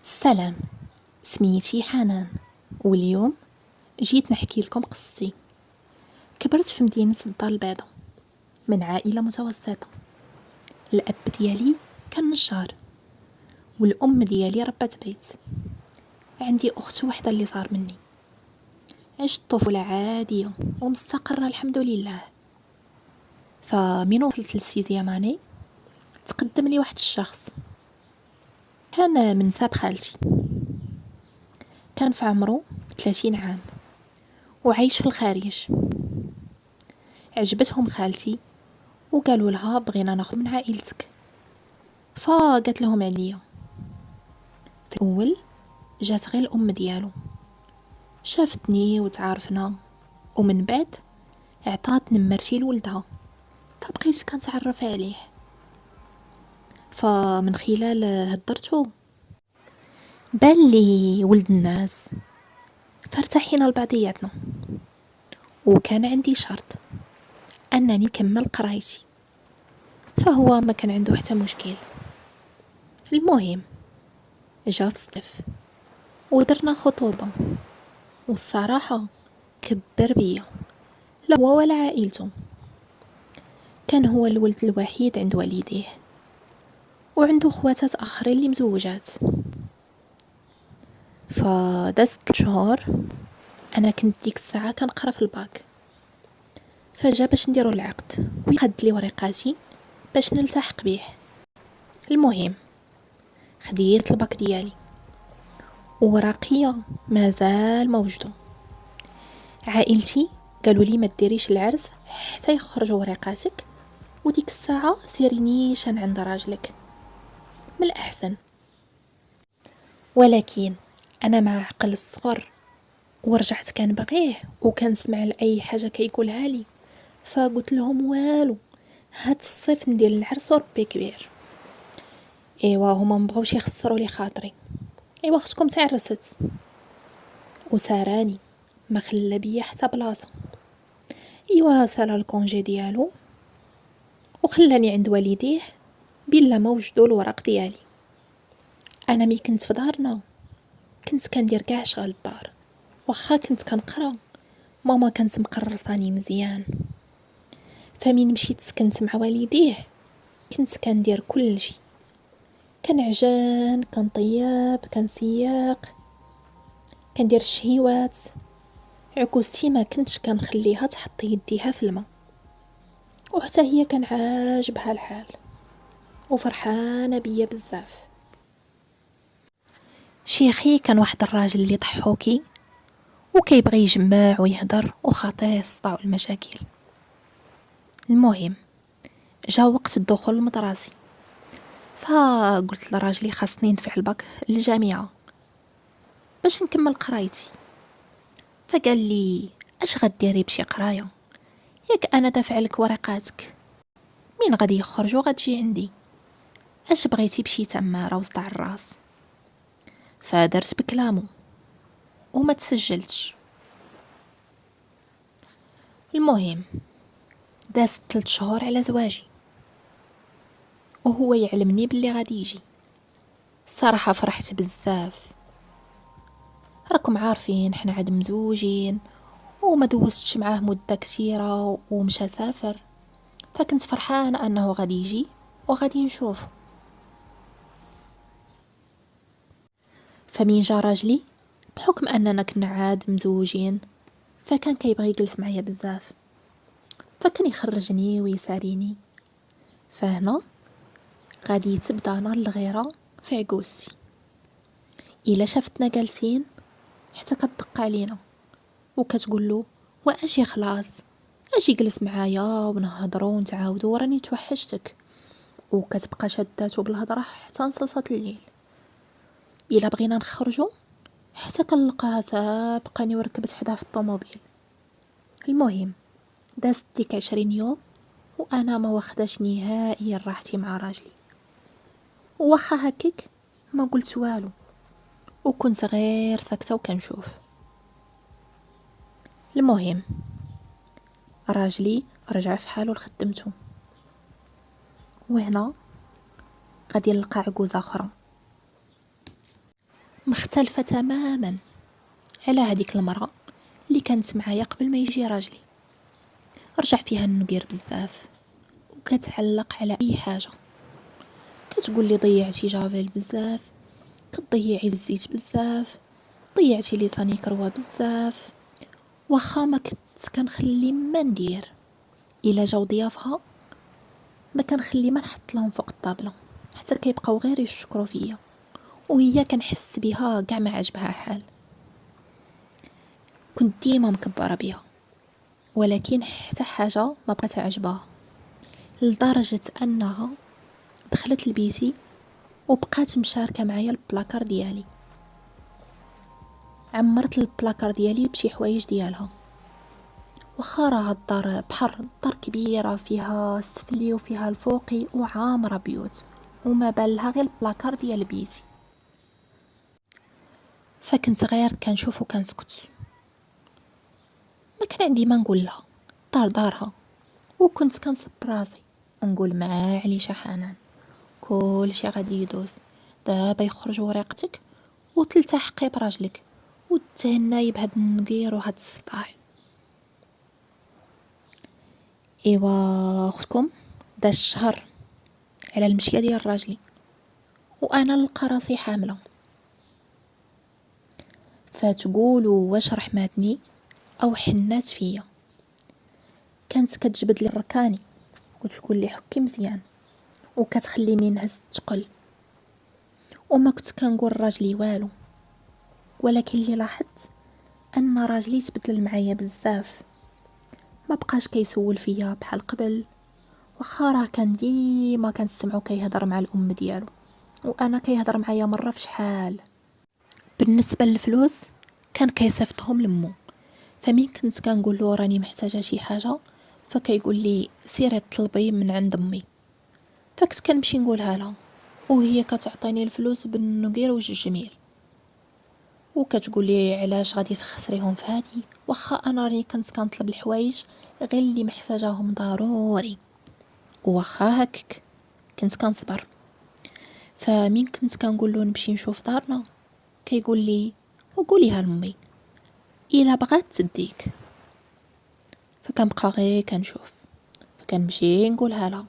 السلام. سميتي حنان، واليوم جيت نحكي لكم قصتي. كبرت في مدينة الدار البيضاء من عائلة متوسطة. الأب ديالي كان نجار، والأم ديالي ربة بيت. عندي أخت وحدة اللي صار مني. عشت طفولة عادية ومستقرة الحمد لله. فمن وصلت للسيزيام اني تقدم لي واحد الشخص، كان من ساب خالتي. كان في عمره 30 عام وعايش في الخارج. عجبتهم خالتي وقالوا لها بغينا ناخذ من عائلتك، فقالت لهم عليا. في الاول جات غير الام ديالو، شافتني وتعارفنا، ومن بعد عطات نمرتي لولدها، فبقيت كنتعرف عليه. فمن خلال هدرتو بان لي ولد الناس، فارتحينا لبعضياتنا. وكان عندي شرط انني نكمل قرايتي، فهو ما كان عنده حتى مشكل. المهم جا في الصيف ودرنا خطوبة، والصراحة كبر بيا، لا هو ولا عائلته. كان هو الولد الوحيد عند والديه، وعنده خواتات اخرين اللي مزوجات. فداز 3 شهور، انا كنت ديك الساعه كنقرا في الباك. فجا باش نديرو العقد وخد لي ورقاتي باش نلتحق بيه. المهم خديت الباك ديالي وورقية مازال موجوده. عائلتي قالوا لي ما ديريش العرس حتى يخرجوا ورقاتك، وديك الساعه سيري نيشان عند راجلك من الاحسن. ولكن انا مع عقل الصغر ورجعت كنبغيه وكنسمع لاي حاجه كيقولها لي، فقلت لهم والو، هاد الصيف ندير العرس وربي كبير. ايوا هما مبغاوش يخسروا لي خاطري. ايوا اختكم تعرست وساراني، ما خلى بيا حتى بلاصه. ايوا سالا الكونجي ديالو وخلاني عند والديه بلا ما وجدوا الورق ديالي. انا ملي كنت في دارنا كنت كندير كاع شغل الدار، واخا كنت كنقرا ماما كانت مقرصاني مزيان. فمين مشيت سكنت مع والديه كنت كندير كل شيء، كنعجن، كنطيب، كنسيق، كندير الشهيوات. عكوستي ما كنتش كنخليها تحط يديها في الماء، وحتى هي كان عاجبها الحال وفرحانه بيا بزاف. شيخي كان واحد الراجل اللي ضحوكي وكيبغي يجمع ويهدر وخاطيه صداع المشاكل. المهم جا وقت الدخول المدرسي، فقلت لراجلي خاصني ندفع الباك للجامعه باش نكمل قرايتي. فقال لي اش غديري بشي قرايه، ياك انا دافع لك ورقاتك، مين غادي يخرجوا غتجي عندي، اش بغيتي بشي تماره وصداع الراس. فدرت بكلامو وما تسجلتش. المهم دازت 3 شهور على زواجي، وهو يعلمني باللي غادي يجي. الصراحه فرحت بزاف. راكم عارفين حنا عاد مزوجين، وما دوزتش معاه مده كثيره ومشى سافر، فكنت فرحانه انه غادي يجي وغادي نشوف. فمين جا راجلي، بحكم اننا كنا عاد مزوجين، فكان كيبغي يجلس معايا بزاف، فكان يخرجني ويساريني. فهنا غادي تبدا نار الغيره في عقوستي. الا شافتنا جالسين حتى كتدق علينا وكتقول له واجي خلاص، اجي جلس معايا ونهضروا ونتعاودوا، راني توحشتك. وكتبقى شداتو بالهضره حتى نصلصات الليل. الا بغينا نخرجوا حتى كنلقاها سابقاني وركبت حداها في الطوموبيل. المهم دازت ديك 20 يوم وانا ما واخداش نهائيا راحتي مع راجلي، واخا هكاك ما قلت والو، وكنت غير ساكته وكنشوف. المهم راجلي رجع في حاله لخدمته، وهنا غادي نلقى عجوزه اخرى. مختلفة تماما على هذيك المرأة اللي كانت معايا قبل ما يجي راجلي. رجع فيها النقير بزاف، وكتعلق على اي حاجه، كتقول لي ضيعتي جافيل بزاف، كتضيعي الزيت بزاف، ضيعتي لي صاني كروه بزاف. واخا ما كنت كنخلي ما ندير، الا جاو ضيافها ما كنخلي ما نحط لهم فوق الطابله، حتى كيبقاو غير يشكروا فيا، وهي كنحس بها كاع ما عجبها حال. كنت ديما مكبره بها، ولكن حتى حاجه ما بقات عجبها، لدرجه انها دخلت لبيتي وبقات مشاركه معايا البلاكار ديالي. عمرت البلاكار ديالي بشي حوايج ديالها، واخا راه الدار بحر، الدار كبيره فيها السفلي وفيها الفوقي وعامره بيوت، وما بالها غير البلاكار ديال بيتي. فكنت غير كنشوف وكنسكت، ما كان عندي ما نقول لها، دار دارها. وكنت كنصب راسي ونقول ما عليش حنان، كلشي غادي يدوز، دابا يخرج وريقتك وتلتحقي براجلك وتهناي بهاد النقير وهاد الصداع. ايوا اختكم دا الشهر على المشيه ديال راجلي، وانا نلقى راسي حامله. فتقولوا واش رحماتني او حنات فيا؟ كانت كتجبد لي الركاني وتقول لي حكي مزيان، وكتخليني نهز الثقل، وما كنت كنقول راجلي والو. ولكن اللي لاحظت ان راجلي تبدل معايا بزاف، ما بقاش كيسول فيا بحال قبل، واخا راه كان ديما كنسمعو كيهضر مع الام ديالو، وانا كيهضر معايا مره في شحال. بالنسبه للفلوس كان كيصيفطهم لمو، فمين كنت كنقول له راني محتاجه شي حاجه فكيقول لي سيري طلبي من عند امي. فكنت كنمشي نقولها لها، وهي كتعطيني الفلوس بالنقير وجه جميل، وكتقول لي علاش غادي تخسريهم في هادي، واخا انا راني كنت كنطلب الحوايج غير اللي محتاجاهم ضروري، واخا هكاك كنت كنصبر. فمين كنت كنقول له نمشي نشوف دارنا كيقول لي وقوليها لامي الا بغات تديك. فكنبقى غير كنشوف، فكنمشي نقولها لها،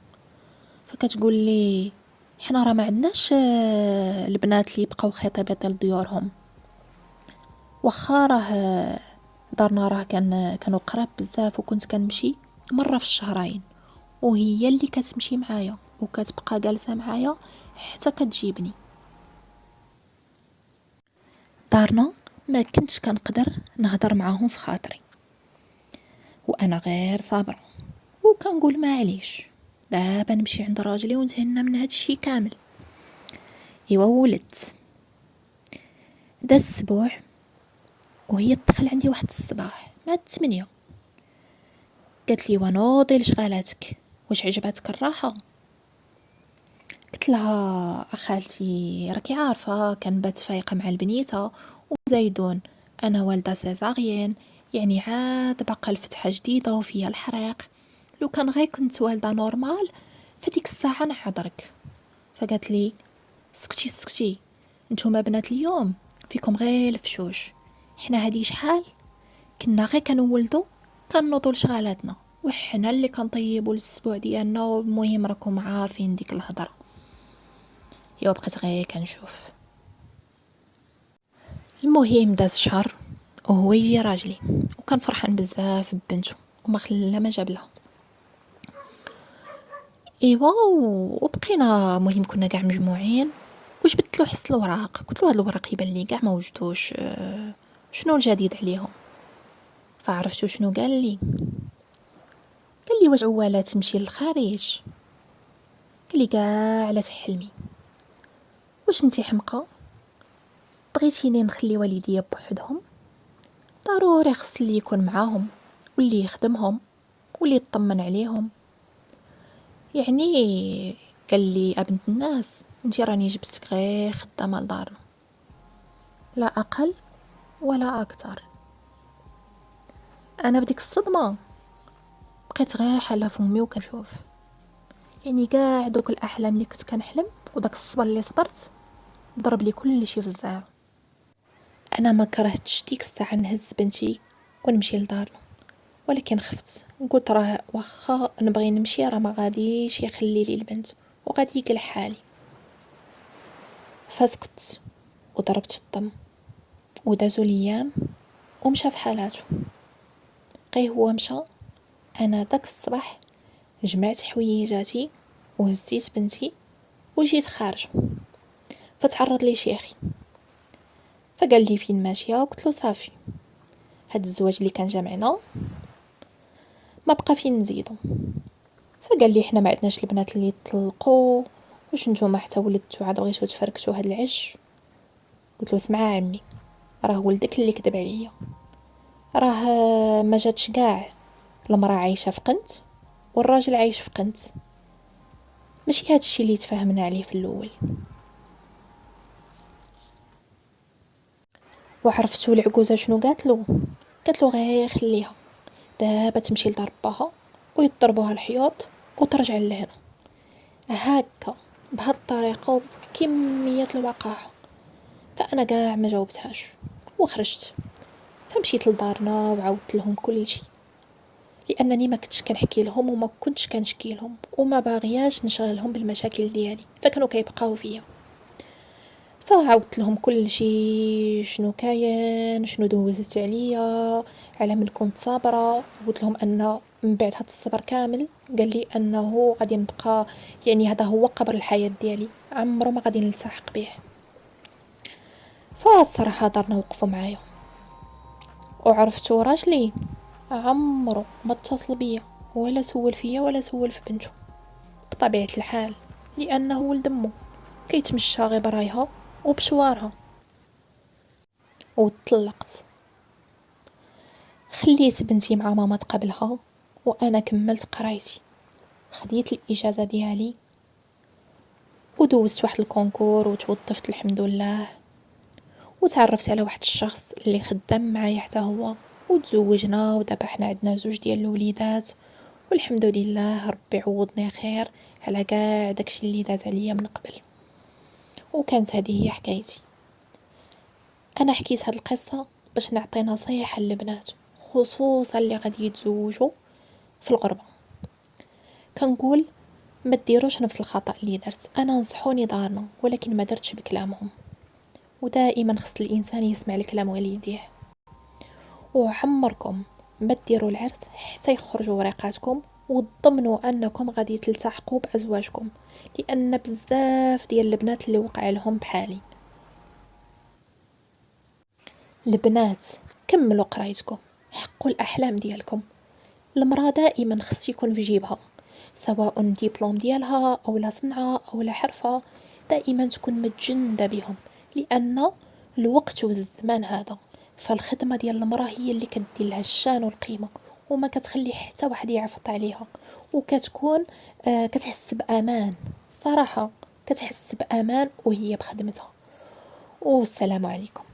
فكتقول لي حنا راه ما عندناش البنات اللي يبقاو خطيبات لديورهم، واخا راه دارنا راه كانوا قراب بزاف، وكنت كنمشي مره في الشهرين، وهي اللي كتمشي معايا وكتبقى جالسه معايا حتى كتجيبني. دارنا ما كنتش كنقدر نهضر معاهم في خاطري، وانا غير صابره وكنقول ما عليش، دابا نمشي عند راجلي ونتهنى من هاد الشي كامل. ايوا ولدت دا السبوع وهي تدخل عندي واحد الصباح مع 8، قالت لي ونوضي لشغالاتك، واش عجباتك الراحه؟ قلت لها اخالتي راكي عارفه كنبات فايقه مع البنيته، وزايدون انا والده سيزاريين، يعني عاد باقا الفتحه جديده وفيها الحريق، لو كان غير كنت والده نورمال فديك الساعه نحضرك. فقالت لي سكتي سكتي، نتوما بنات اليوم فيكم غير الفشوش، حنا هادي شحال كنا غير كنولدو كنوضوا لشغالاتنا، وحنا اللي كنطيبوا الاسبوع ديالنا، والمهم راكم عارفين ديك الهضره. يا بقيت غير كنشوف. المهم داز شهر وهو يجي راجلي، وكان فرحان بزاف ببنته وما خلى ما جاب لها. ايوا وبقينا مهم كنا كاع مجموعين، وجبت له حس الوراق، قلت له هاد الوراق يبان لي كاع ما وجدوش، شنو الجديد عليهم؟ فعرفتوا شنو قال لي؟ قال لي واش عواله تمشي للخارج؟ قال لي كاع على تحلمي، واش انتي حمقى؟ بغيتيني نخلي والديا بوحدهم؟ ضروري خص اللي يكون معاهم واللي يخدمهم واللي يطمن عليهم. يعني قال لي ابنت الناس انتي راني جبتك غير خدامه لدارنا، لا اقل ولا اكثر. انا بديك الصدمه بقيت غير حاله فمي وكنشوف، يعني كاع دوك الاحلام اللي كنت كنحلم وداك الصبر اللي صبرت ضرب لي كل شيء في الزيرو. أنا ما كرهتش ديك الساعة نهز بنتي ونمشي لدارنا، ولكن خفت، قلت راه واخا نبغي نمشي راه ما غاديش يخلي لي البنت وغادي يقلع حالي. فسكت وضربت الدم ودازو الايام ومشى في حالاته. غير هو مشى، انا داك الصباح جمعت حويجاتي وهزيت بنتي وجيت خارجه. فتعرض لي شيخي فقال لي فين ماشيه، وقلت له صافي هاد الزواج اللي كان جامعنا ما بقى فين نزيدو. فقال لي حنا ما عندناش البنات اللي يطلقوا، واش نتوما حتى ولدتو عاد بغيتو تفركشوا هاد العش. قلت له اسمع عمي، راه ولدك اللي كذب عليا، راه ما جاتش كاع المراه عايشه في قنت والراجل عايش في قنت، ماشي هادشي اللي تفاهمنا عليه في الاول. وعرفتوا العجوزه شنو قالت له غير خليها دابا تمشي لدار باها ويضربوها الحيوط وترجع لهنا هكا بهاد الطريقه وبكميه الوقاحه. فانا كاع ما جاوبتهاش وخرجت. فمشيت لدارنا وعاودت لهم كل شيء، لانني ما كنتش كنحكي لهم وما كنتش كنشكي لهم وما باغياش نشغلهم بالمشاكل ديالي، فكانوا كيبقاو فيا. فعاودت لهم كل شيء، شنو كاين، شنو دوزت عليا، على من كنت صابره. قلت لهم ان من بعد هذا الصبر كامل قال لي انه غادي نبقى، يعني هذا هو قبر الحياه ديالي، عمره ما غادي نلتحق به. فالصراحه دارنا وقفوا معايا. وعرفتوا راجلي عمرو ما اتصل بيا ولا سول فيا ولا سول في بنته، بطبيعه الحال لانه ولد امه كيتمشى غير برايها وبشوارها. وطلقت، خليت بنتي مع ماما تقبلها، وانا كملت قرايتي، خديت الاجازه ديالي ودوزت واحد الكونكور وتوظفت الحمد لله، وتعرفت على واحد الشخص اللي خدام معايا حتى هو، وتزوجنا ودابا حنا عندنا زوج ديال الوليدات، والحمد لله ربي عوضني خير على كاع داكشي اللي داز عليا من قبل. وكانت هذه هي حكايتي. انا حكيت هاد القصه باش نعطي نصيحه للبنات خصوصا اللي غادي يتزوجوا في الغربه. كنقول ما ديروش نفس الخطا اللي درت انا، نصحوني دارنا ولكن ما درتش بكلامهم. ودائما خص الانسان يسمع لكلام والديه. وعمركم ما ديروا العرس حتى يخرجوا ورقاتكم وتضمنوا انكم غادي تلتحقوا بازواجكم، لان بزاف ديال البنات اللي وقع لهم بحالي. البنات كملوا قرايتكم، حقوا الاحلام ديالكم. المراه دائما خص يكون في جيبها، سواء ديبلوم ديالها او لا صنعه او لا حرفه، دائما تكون متجنده بهم، لان الوقت والزمان هذا فالخدمه ديال المراه هي اللي كدير لها الشان والقيمه، وما كتخلي حتى واحد يعفط عليها، وكتكون كتحس بامان. صراحه كتحس بامان وهي بخدمتها. والسلام عليكم.